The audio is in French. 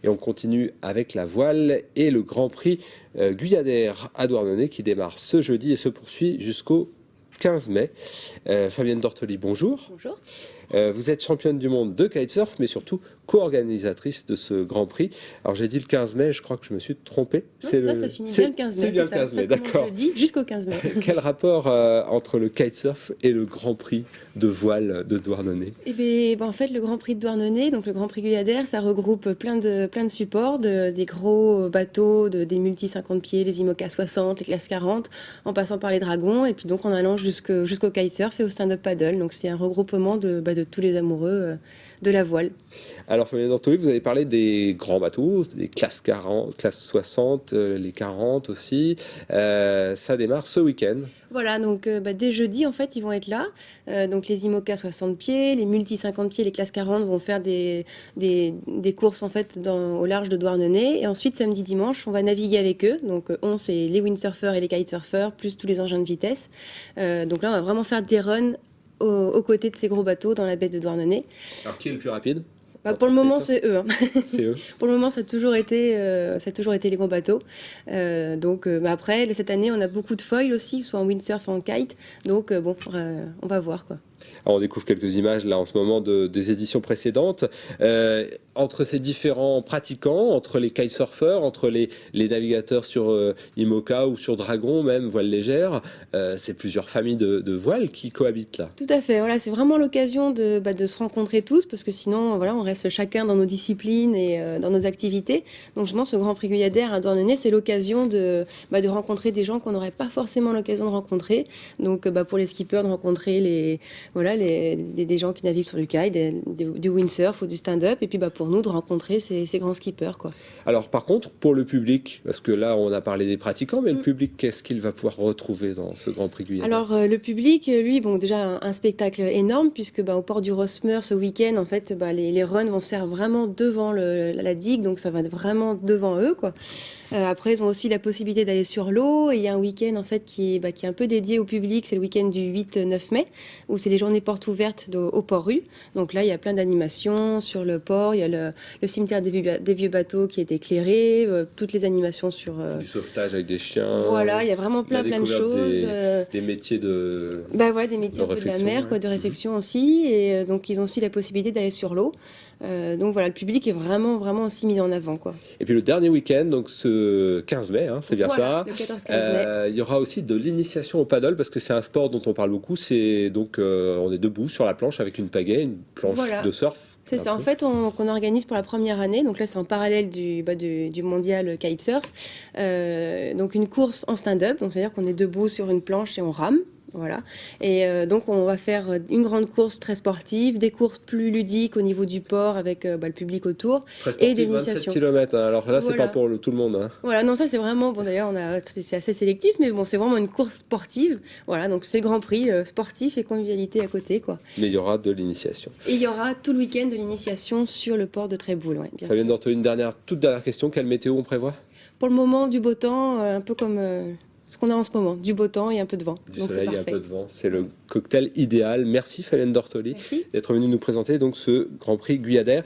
Et on continue avec la voile et le Grand Prix Guyadère à Douarnenez qui démarre ce jeudi et se poursuit jusqu'au 15 mai. Fabienne Dortoli, bonjour. Bonjour. Vous êtes championne du monde de kitesurf, mais surtout co-organisatrice de ce Grand Prix. Alors j'ai dit le 15 mai, je crois que je me suis trompé. Ça finit bien le 15 mai. C'est bien le 15 mai, d'accord. Je dis jusqu'au 15 mai. Quel rapport entre le kitesurf et le Grand Prix de voile de Douarnenez? En fait, le Grand Prix de Douarnenez, donc le Grand Prix Guyadère, ça regroupe plein de supports, des gros bateaux, des multi 50 pieds, les IMOCA 60, les classes 40, en passant par les dragons, et puis donc en allant jusqu'au kitesurf et au stand-up paddle. Donc c'est un regroupement de tous les amoureux de la voile. Alors Fabienne Dortoli, vous avez parlé des grands bateaux, des classes 40, classes 60, les 40 aussi. Ça démarre ce week-end. Voilà, donc dès jeudi, en fait, ils vont être là. Donc les IMOCA 60 pieds, les multi 50 pieds, les classes 40 vont faire des courses en fait au large de Douarnenez. Et ensuite, samedi, dimanche, on va naviguer avec eux. Donc c'est les windsurfers et les kitesurfers, plus tous les engins de vitesse. Donc là, on va vraiment faire des runs aux côtés de ces gros bateaux dans la baie de Douarnenez. Alors qui est le plus rapide? Pour le moment, c'est eux. Hein. C'est eux. Pour le moment, ça a toujours été les gros bateaux. Après, cette année, on a beaucoup de foils aussi, soit en windsurf, en kite. Donc, on va voir, quoi. Alors on découvre quelques images là en ce moment des éditions précédentes. Entre ces différents pratiquants, entre les kitesurfers, entre les navigateurs sur IMOCA ou sur Dragon, même voile légère, c'est plusieurs familles de voiles qui cohabitent là. Tout à fait. Voilà, c'est vraiment l'occasion de se rencontrer tous, parce que sinon, voilà, on reste chacun dans nos disciplines et dans nos activités. Donc, justement, ce Grand Prix Guyadère à Douarnenez, c'est l'occasion de rencontrer des gens qu'on n'aurait pas forcément l'occasion de rencontrer. Donc, pour les skippers, de rencontrer des gens qui naviguent sur du kite, du windsurf ou du stand-up, et puis pour nous de rencontrer ces grands skippers, quoi. Alors par contre, pour le public, parce que là on a parlé des pratiquants, mais le public, qu'est-ce qu'il va pouvoir retrouver dans ce Grand Prix Guyadère? Alors le public, lui, déjà un spectacle énorme, puisque au port du Rosmer ce week-end, en fait, les runs vont se faire vraiment devant la digue, donc ça va vraiment devant eux, quoi. Après, ils ont aussi la possibilité d'aller sur l'eau. Et il y a un week-end en fait qui est un peu dédié au public. C'est le week-end du 8-9 mai, où c'est les journées portes ouvertes au Port-Rue. Donc là, il y a plein d'animations sur le port. Il y a le cimetière des vieux bateaux qui est éclairé. Toutes les animations sur... Du sauvetage avec des chiens. Voilà, il y a vraiment plein de choses. Des métiers de... des métiers de la mer, quoi, de réflexion aussi. Et donc, ils ont aussi la possibilité d'aller sur l'eau. Donc voilà, le public est vraiment aussi mis en avant, quoi. Et puis le dernier week-end, donc ce 15 mai, hein, c'est bien ça. Le 14-15 mai. Il y aura aussi de l'initiation au paddle parce que c'est un sport dont on parle beaucoup. C'est donc on est debout sur la planche avec une pagaie, une planche de surf. C'est ça, en fait, qu'on organise pour la première année. Donc là, c'est en parallèle du mondial kitesurf. Donc une course en stand-up, donc c'est-à-dire qu'on est debout sur une planche et on rame. Voilà. Et donc, on va faire une grande course très sportive, des courses plus ludiques au niveau du port avec le public autour. Très sportive, et des initiations. 27 km, hein. Alors là, c'est pas pour tout le monde. Hein. Voilà, non, ça c'est vraiment, d'ailleurs, c'est assez sélectif, mais c'est vraiment une course sportive. Voilà, donc c'est le Grand Prix sportif et convivialité à côté, quoi. Mais il y aura de l'initiation. Et il y aura tout le week-end de l'initiation sur le port de Tréboul, ouais, bien sûr. Fabienne Dortoli, toute dernière question. Quelle météo on prévoit? Pour le moment, du beau temps, un peu comme... ce qu'on a en ce moment, du beau temps et un peu de vent. Du soleil et un peu de vent, c'est le cocktail idéal. Merci Fabienne Dortoli d'être venue nous présenter donc ce Grand Prix Guyadère.